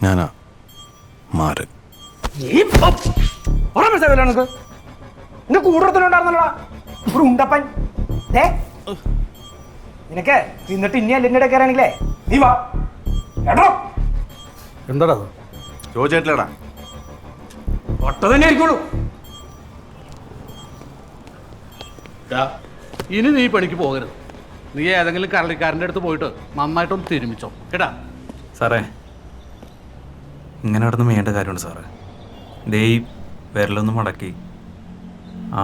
ഞാനാ മാരൻ. നിന്റെ കൂടത്തിലുണ്ടായിരുന്നല്ലോ ഒരു ഉണ്ടപ്പൻ. നിനക്ക് തിന്നിട്ട് ഇനി അല്ലിൻ്റെ ഇടയ്ക്കാരാണെങ്കിലേ നീ വാ. എടോ എന്താടാ ചോദിച്ചിട്ടില്ലടാ. ഒട്ട തന്നെ ആയിരിക്കുള്ളൂ. ഇനി നീ പണിക്ക് പോകരുത്. നീ ഏതെങ്കിലും കരളിക്കാരൻ്റെ അടുത്ത് പോയിട്ട് നന്നായിട്ടൊന്ന് തിരുമിച്ചോ കേട്ടാ. സാറേ, ഇങ്ങനെ നടന്ന് വേണ്ട കാര്യമുണ്ട് സാറേ. ദേ വിരലൊന്ന് മടക്കി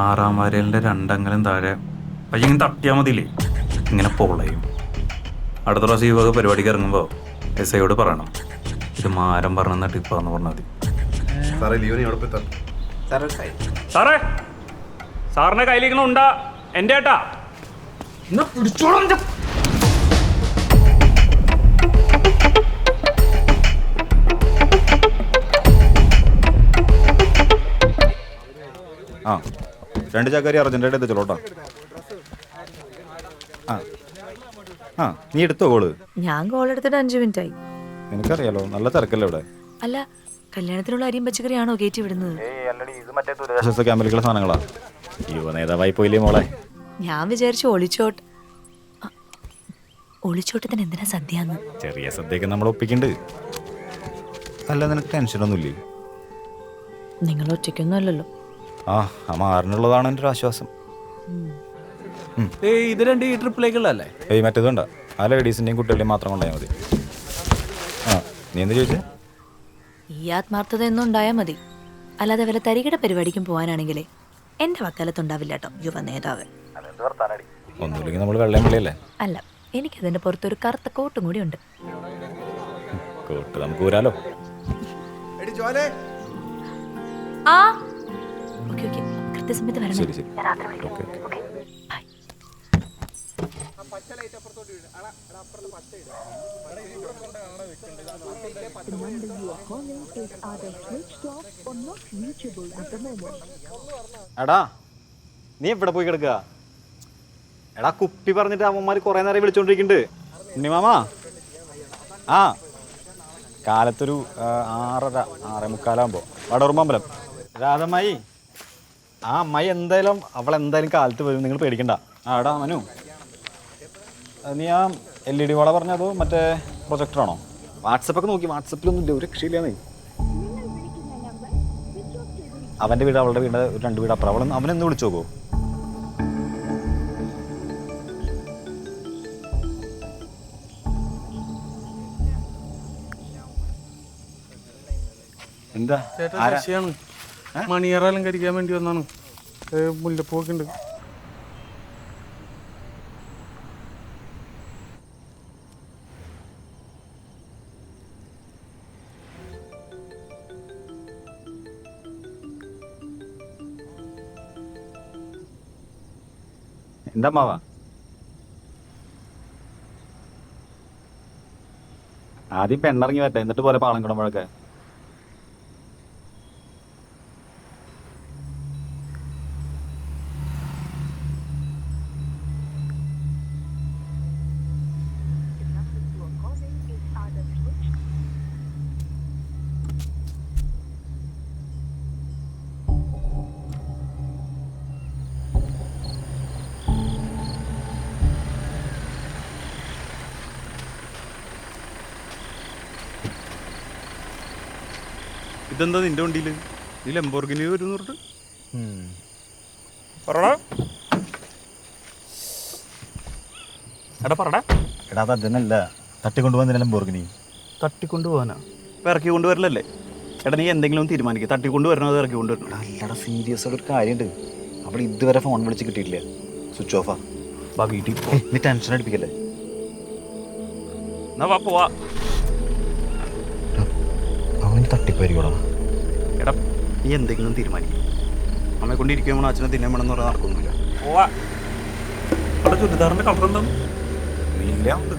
6-ാം വരലിൻ്റെ 2 അംഗലം താഴെ പക്ഷേ ഇങ്ങനെ തട്ടിയാൽ മതിയില്ലേ, ഇങ്ങനെ പൊളയും. അടുത്ത പ്രാവശ്യം ഈ വക പരിപാടിക്ക് ഇറങ്ങുമ്പോൾ എസ് ഐയോട് പറയണം, ഇത് മാരം പറഞ്ഞ ടിപ്പാന്ന് പറഞ്ഞാൽ മതി. സാറേ ലീവിന് എവിടെ പോയി സാറേ, സാറിന്റെ കയ്യിലിരിക്കണ ഉണ്ടാ എൻ്റെ ഏട്ടാ. പിടിച്ചോളാം. ആ 2 ചാക്കാരി അർജൻറ്റായിട്ട് എത്തിച്ചോളൂട്ടോ. ആ നീ എടുത്തോ കോള്? ഞാൻ കോൾ എടുത്തിട്ട് 5 മിനിറ്റായി. നിനക്കറിയാലോ നല്ല തിരക്കല്ലേ ഇവിടെ. അല്ല, കല്യാണത്തിനുള്ള അരിയും പച്ചക്കറിയാണോ കയറ്റി വിടുന്നത്? ദുരിതാശ്വാസ ക്യാമ്പിലേക്കുള്ള സാധനങ്ങളാ. യുവ നേതാവായി പോയില്ലേ മോളെ. ഞാൻ വിചാരിച്ചു ഒളിച്ചോട്ടത്തിന് എന്തിനാ സദ്യന്ന്. ചെറിയ സദ്യയൊക്കെ നമ്മൾ ഒപ്പിക്കുന്നുണ്ട്. അല്ല നിനക്ക് ടെൻഷനൊന്നുമില്ലേ? നിങ്ങൾ ഒറ്റയ്ക്കൊന്നും അല്ലല്ലോ. ആ മാറിനുള്ളതാണ് എൻ്റെ ഒരു ആശ്വാസം. ഇത് 2 ഈ ട്രിപ്പിലേക്കുള്ളതല്ലേ? മറ്റേത് വേണ്ട, ആ ലേഡീസിൻ്റെയും കുട്ടികളുടെയും മാത്രം കൊണ്ടായാൽ മതി. നീ എന്താ ചോദിച്ചേ? ഈ ആത്മാർത്ഥത എന്നും ഉണ്ടായാൽ മതി. അല്ലാതെ വല്ല തരികിട പരിപാടിക്കും പോകാനാണെങ്കിലേ എൻ്റെ വക്കാലത്തുണ്ടാവില്ല കേട്ടോ യുവ നേതാവ്. ഒന്നുമില്ലെങ്കിൽ നമ്മൾ വെള്ളം വിളിയല്ലേ. അല്ല, എനിക്കതിൻ്റെ പുറത്തൊരു കറുത്ത കോട്ടും കൂടി ഉണ്ട്. കോട്ട് നമുക്ക് ഊരാലോ. ആ ഓക്കെ കൃത്യസമയത്ത് വരണം. ശരി ശരി ഓക്കെ. ബൈ. എടാ നീ എവിടെ പോയി കിടക്കുക? എടാ കുപ്പി പറഞ്ഞിട്ട് അമ്മമാർ കുറേ നേരം വിളിച്ചോണ്ടിരിക്കുന്നുണ്ട്. ഉണ്ണിമാമാ, ആ കാലത്തൊരു 6:30 6:45 വടോർമ്പലം രാധമ്മായി. ആ അമ്മായി എന്തായാലും അവളെന്തായാലും കാലത്ത് വരും, നിങ്ങൾ പേടിക്കണ്ട. ആ എടാ മനു, നീ ആ LED വാള പറഞ്ഞതോ മറ്റേ പ്രൊജക്ടറാണോ? വാട്സപ്പൊക്കെ നോക്കി, വാട്സപ്പിലൊന്നും ഇല്ല, ഒരു രക്ഷയില്ലാന്നേ. അവൻ്റെ വീട് അവളുടെ വീട് 2 വീട് അപ്പുറം. അവനെന്ന് വിളിച്ചു നോക്കോ? എന്താ മണിയറ അലങ്കരിക്കാൻ വേണ്ടി വന്നാണ്. മുല്ലപ്പൂവൊക്കെ ഉണ്ട്. എന്താ മാവാ? ആദ്യം പെണ്ണിറങ്ങി വരട്ടെ, എന്നിട്ട് പോലെ പാളം കിടുമ്പോഴൊക്കെ. ഇതെന്താ നിന്റെ വണ്ടിയിൽ? നീ ലംബോർഗിനി വരും പറഞ്ഞിട്ട് എടാ പറടാ. എടാ അതല്ല, തട്ടിക്കൊണ്ടുപോകുന്നതിനെല്ലാം ബോർഗിനി. തട്ടിക്കൊണ്ടുപോകാനാ? ഇറക്കി കൊണ്ടുവരലല്ലേ? എടാ നീ എന്തെങ്കിലും തീരുമാനിക്കുക, തട്ടിക്കൊണ്ടുവരണോ അത് ഇറക്കി കൊണ്ടുവരണം? അല്ലടാ സീരിയസ് ആയിട്ടൊരു കാര്യമുണ്ട്. അവിടെ ഇതുവരെ ഫോൺ വിളിച്ച് കിട്ടിയിട്ടില്ല, സ്വിച്ച് ഓഫാ. വീട്ടിൽ നീ ടെൻഷൻ അടിപ്പിക്കല്ലേ. എന്നാ വാ പോവാ. അവന് തട്ടിപ്പായിരിക്കോടാ. എടാ നീ എന്തെങ്കിലും തീരുമാനിക്കും. അമ്മയെ കൊണ്ടിരിക്കുമ്പോൾ അച്ഛനെ തിന്നാൻ വേണമെന്ന് പറയാൻ നടക്കൊന്നുമില്ല. പോവാ. അവിടെ ചുരിദാറിന്റെ കളർ എന്താണ്? നീലയുണ്ട്.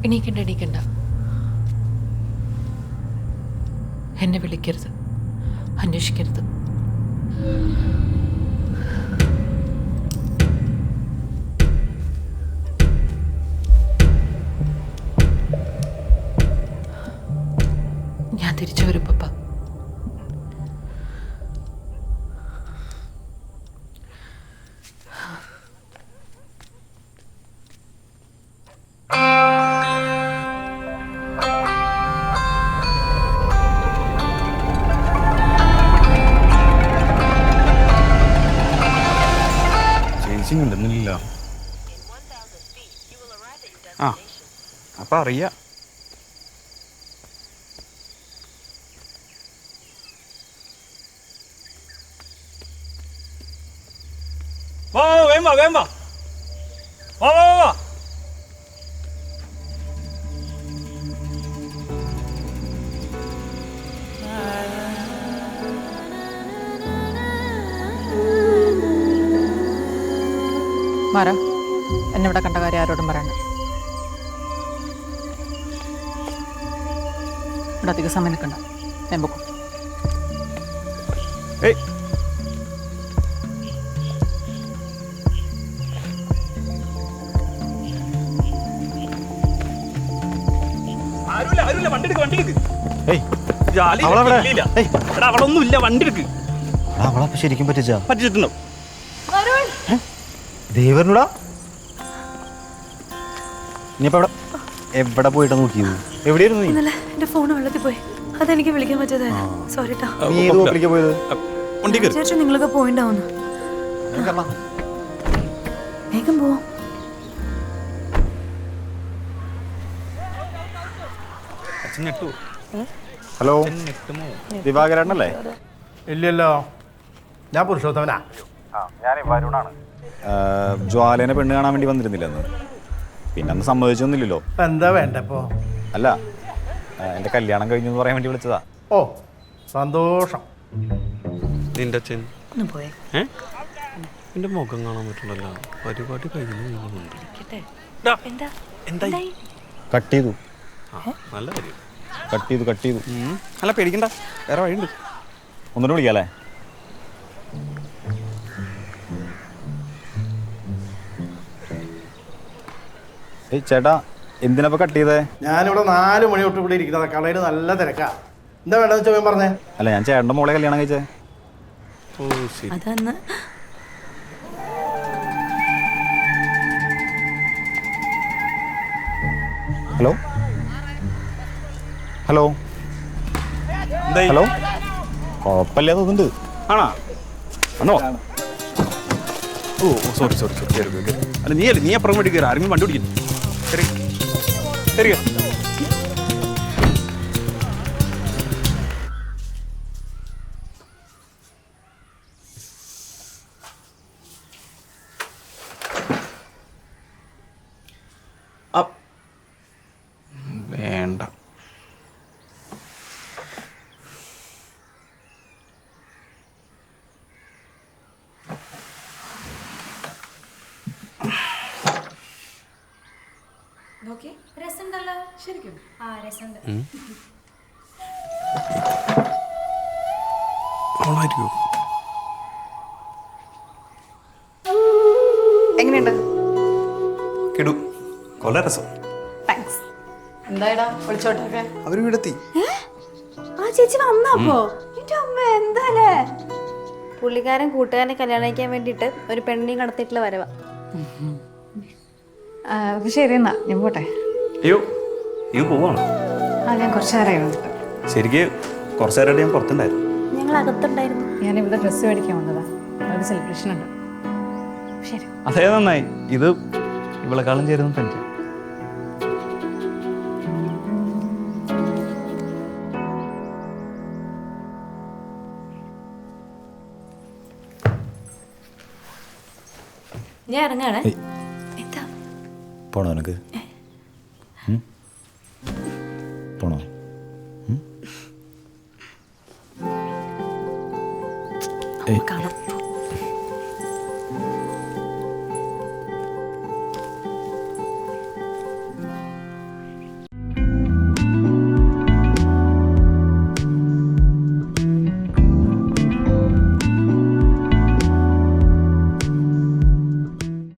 എണീക്കണ്ട. എന്നെ വിളിക്കരുത്, അന്വേഷിക്കരുത്. ഞാൻ തിരിച്ചു വരും പപ്പ. ചേച്ചി മിണ്ടുന്നില്ല. ആ അപ്പം അറിയാം. വേഗം വാ. മാറാ, എന്നെ ഇവിടെ കണ്ട കാര്യം ആരോടും പറയണ്ട. ഇവിടെ അധിക സമയം നിൽക്കണ്ട, ഞാൻ പൊക്കും. ഏയ് അവളൊന്നുമില്ല, വണ്ടി എടുക്ക്. അവളപ്പൊ ശരിക്കും പറ്റിച്ചിട്ടുണ്ടോ? ദേവനോടാ ഇനിയിപ്പോ എവിടെ പോയിട്ടാ നോക്കിയത്? എവിടെയായിരുന്നു നീ? ഇന്നലെ എന്റെ ഫോൺ വെള്ളത്തിൽ പോയി, അതെനിക്ക് വിളിക്കാൻ പറ്റാതായിരുന്നു. സോറി ട്ടോ. നീ ഏത് ഹോട്ടലിലേക്കാ പോയത്? വണ്ടി കയറി. വിചാരിച്ചു നിങ്ങളൊക്കെ പോയിണ്ടാവുന്നു. വേഗം പോവാം. ഹലോ, ദിവാകരനല്ലേ? ഇല്ലല്ലോ, ഞാൻ പുരുഷോത്തമനാ. ജ്വാലേനെ പെണ്ണ് കാണാൻ വേണ്ടി വന്നിരുന്നില്ല അന്ന്. പിന്നെ അന്ന് സമ്മതിച്ചൊന്നുമില്ലല്ലോ. എന്താ വേണ്ടപ്പോ? അല്ല, എൻ്റെ കല്യാണം കഴിഞ്ഞു എന്ന് പറയാൻ വേണ്ടി വിളിച്ചതാ. ഓ, സന്തോഷം. നിന്റെ അച്ഛൻ ഒന്ന് പോയേ. നിന്റെ മുഖം കാണാൻ പറ്റുള്ളല്ലോ. പരിപാടി കഴിഞ്ഞു. എന്താ എന്തായി? കട്ട് ചെയ്തു. നല്ല കാര്യം. കട്ട് ചെയ്തു. അല്ല പേടിക്കണ്ട, വേറെ വഴിയുണ്ട്. ഒന്നുകൂടെ വിളിക്കാല്ലേ? ഏയ് ചേട്ടാ, എന്തിനപ്പോ കട്ട് ചെയ്തേ? ഞാനിവിടെ 4 മണി തൊട്ട് ഇവിടെ ഇരിക്കുന്നത്. കടയിൽ നല്ല തിരക്കാ. എന്താ വേണ്ടെന്ന് ചോദ്യം പറഞ്ഞേ? അല്ല, ഞാൻ ചേട്ടൻ്റെ മോളെ കല്യാണം കഴിച്ചേ. ഓ ശരി. അതന്ന് ഹലോ ഹലോ എന്തായി? ഹലോ, കുഴപ്പമില്ല തോന്നുന്നുണ്ട്. ആണോ? ആണോ? ഓ സോറി. അല്ല നീ അപ്പുറം വേണ്ടി കയറി. ആരെങ്കിലും വണ്ടി പിടിക്കുന്നു. ശരി. വേണ്ട. അവളായിരിക്കും. എങ്ങനെയുണ്ട്? കിടു കൊല്ല രസം. താങ്ക്സ്. എന്തായടാ വിളിച്ചോട്ടെ? അവര് വീടെത്തി. ആ ചേച്ചി വന്നപ്പോ എന്താലേ പുള്ളിക്കാരൻ കൂട്ടുകാരനെ കല്യാണം കഴിക്കാൻ വേണ്ടിട്ട് ഒരു പെണ്ണിനെയും കടത്തിയിട്ടുള്ള വരവാ. ശരി എന്നാ ഞാൻ പോട്ടെ. അയ്യോ ഇത് പോവാണോ? ഞാൻ കുറച്ച് നേരമായി വന്നിട്ട്. ശരിക്ക് കുറച്ചു നേരമായിട്ട് ഞാൻ പുറത്തുണ്ടായിരുന്നു. ഞങ്ങൾ അകത്തുണ്ടായിരുന്നു. ഞാനിവിടെ ഡ്രസ്സ് മേടിക്കാൻ വന്നതാ. ഒരു സെലിബ്രേഷൻ ഉണ്ട്. ശരി. അതേ നന്നായി. ഇത് ഇവളെക്കാളും ചേരുന്നു തനിക്ക്. ഞാൻ ഇറങ്ങാണേ. എന്താ പോണോ നിനക്ക്? പോണോ? കാണാം.